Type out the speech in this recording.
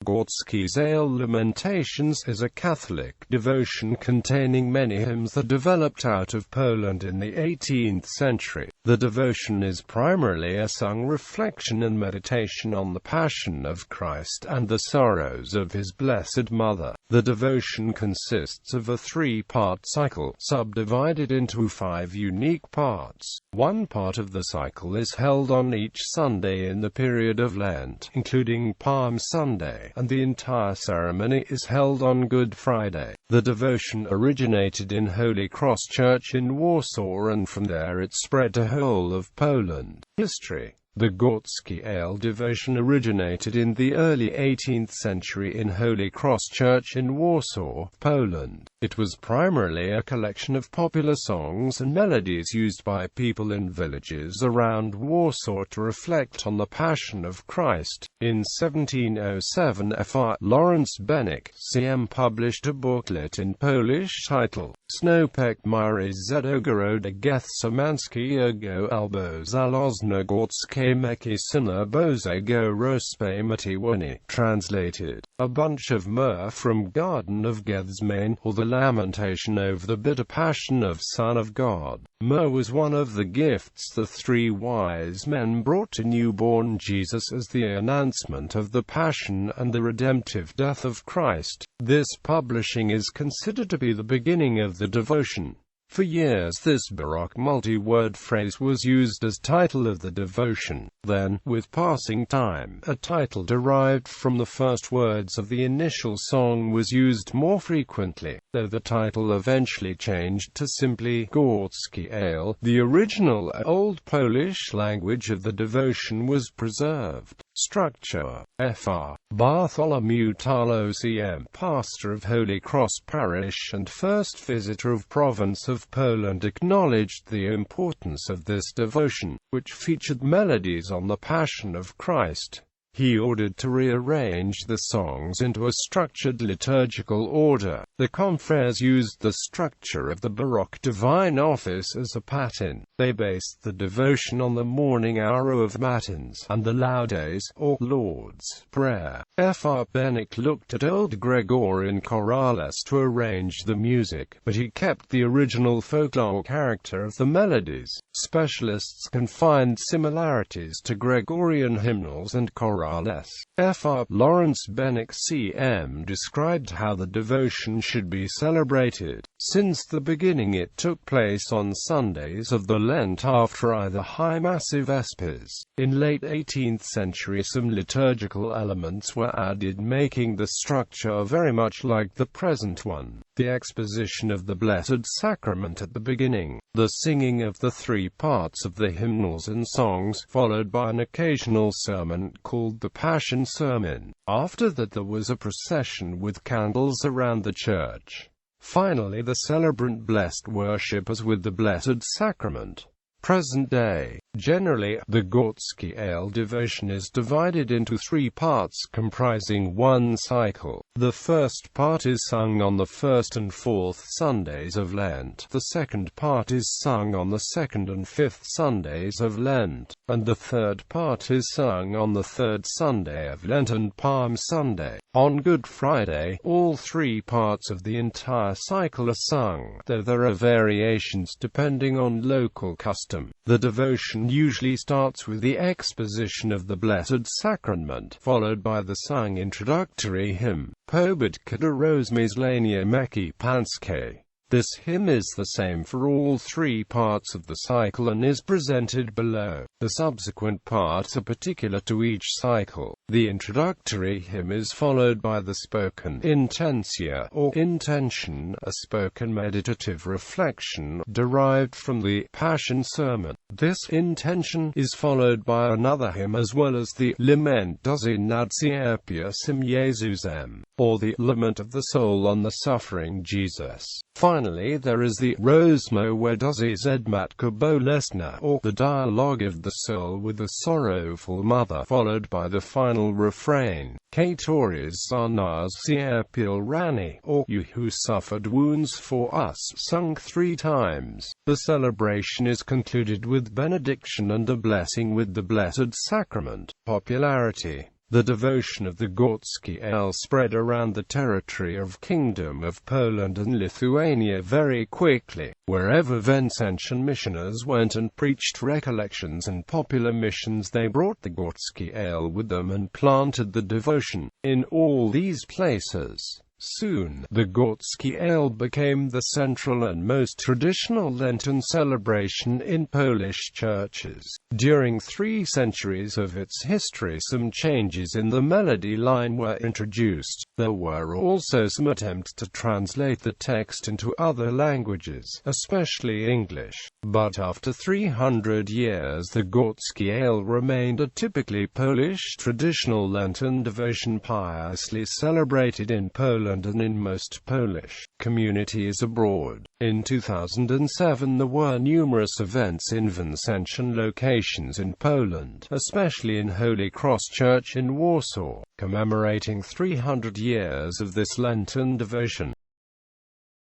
Gorzkie's Ale Lamentations is a Catholic devotion containing many hymns that developed out of Poland in the 18th century. The devotion is primarily a sung reflection and meditation on the Passion of Christ and the sorrows of His Blessed Mother. The devotion consists of a three-part cycle, subdivided into 5 unique parts. One part of the cycle is held on each Sunday in the period of Lent, including Palm Sunday, and the entire ceremony is held on Good Friday. The devotion originated in Holy Cross Church in Warsaw, and from there it spread to whole of Poland. History. The Gorzkie Ale devotion originated in the early 18th century in Holy Cross Church in Warsaw, Poland. It was primarily a collection of popular songs and melodies used by people in villages around Warsaw to reflect on the Passion of Christ. In 1707, Fr. Lawrence Bennett, CM, published a booklet in Polish titled Snopek Mary Zedogorode Gethsemanskie albo Zalozne Gorzkie Meki Syna Bozego Rozpamatiwani, translated, A Bunch of Myrrh from Garden of Gethsemane, or the Lamentation over the Bitter Passion of Son of God. Myrrh was one of the gifts the 3 wise men brought to newborn Jesus as the announcement of the Passion and the redemptive death of Christ. This publishing is considered to be the beginning of the devotion. For years this Baroque multi-word phrase was used as title of the devotion. Then, with passing time, a title derived from the first words of the initial song was used more frequently, though the title eventually changed to simply Gorzkie Ale. The original Old Polish language of the devotion was preserved. Structure. Fr. Bartholomew Tarlow, CM, pastor of Holy Cross Parish and first visitor of Province of Poland, acknowledged the importance of this devotion, which featured melodies on the Passion of Christ. He ordered to rearrange the songs into a structured liturgical order. The confreres used the structure of the Baroque Divine Office as a pattern. They based the devotion on the morning hour of Matins and the Laudes, or Lord's Prayer. Fr. Bennett looked at Old Gregorian chorales to arrange the music, but he kept the original folklore character of the melodies. Specialists can find similarities to Gregorian hymnals and chorales. Fr. Lawrence Bennett, CM, described how the devotion should be celebrated. Since the beginning it took place on Sundays of the Lent after either High Mass or Vespers. In late 18th century some liturgical elements were added, making the structure very much like the present one. The exposition of the Blessed Sacrament at the beginning, the singing of the 3 parts of the hymnals and songs, followed by an occasional sermon called the Passion Sermon. After that there was a procession with candles around the church. Finally the celebrant blessed worship as with the Blessed Sacrament. Present day. Generally, the Gorzkie Ale devotion is divided into 3 parts comprising 1 cycle. The first part is sung on the 1st and 4th Sundays of Lent, the second part is sung on the 2nd and 5th Sundays of Lent, and the third part is sung on the 3rd Sunday of Lent and Palm Sunday. On Good Friday, all 3 parts of the entire cycle are sung, though there are variations depending on local custom. The devotion usually starts with the exposition of the Blessed Sacrament, followed by the sung introductory hymn, Pobudka do rozmyślenia Meki Pańskie. This hymn is the same for all 3 parts of the cycle and is presented below. The subsequent parts are particular to each cycle. The introductory hymn is followed by the spoken intentia, or intention, a spoken meditative reflection derived from the Passion Sermon. This intention is followed by another hymn as well as the Lamentations nad cierpiącym Jezusem, or the Lament of the Soul on the Suffering Jesus. Finally, there is the Rozmowa z Matką Bolesną, or the dialogue of the soul with the sorrowful mother, followed by the final refrain, Katories za nas cierpiał rany, or You who suffered wounds for us, sung 3 times. The celebration is concluded with benediction and a blessing with the Blessed Sacrament. Popularity. The devotion of the Gorzkie Ale spread around the territory of Kingdom of Poland and Lithuania very quickly. Wherever Vincentian missioners went and preached recollections and popular missions, they brought the Gorzkie Ale with them and planted the devotion in all these places. Soon, the Gorzkie Ale became the central and most traditional Lenten celebration in Polish churches. During 3 centuries of its history, some changes in the melody line were introduced. There were also some attempts to translate the text into other languages, especially English. But after 300 years, the Gorzkie Ale remained a typically Polish traditional Lenten devotion piously celebrated in Poland and in most Polish communities abroad. In 2007, there were numerous events in Vincentian locations in Poland, especially in Holy Cross Church in Warsaw, commemorating 300 years of this Lenten devotion.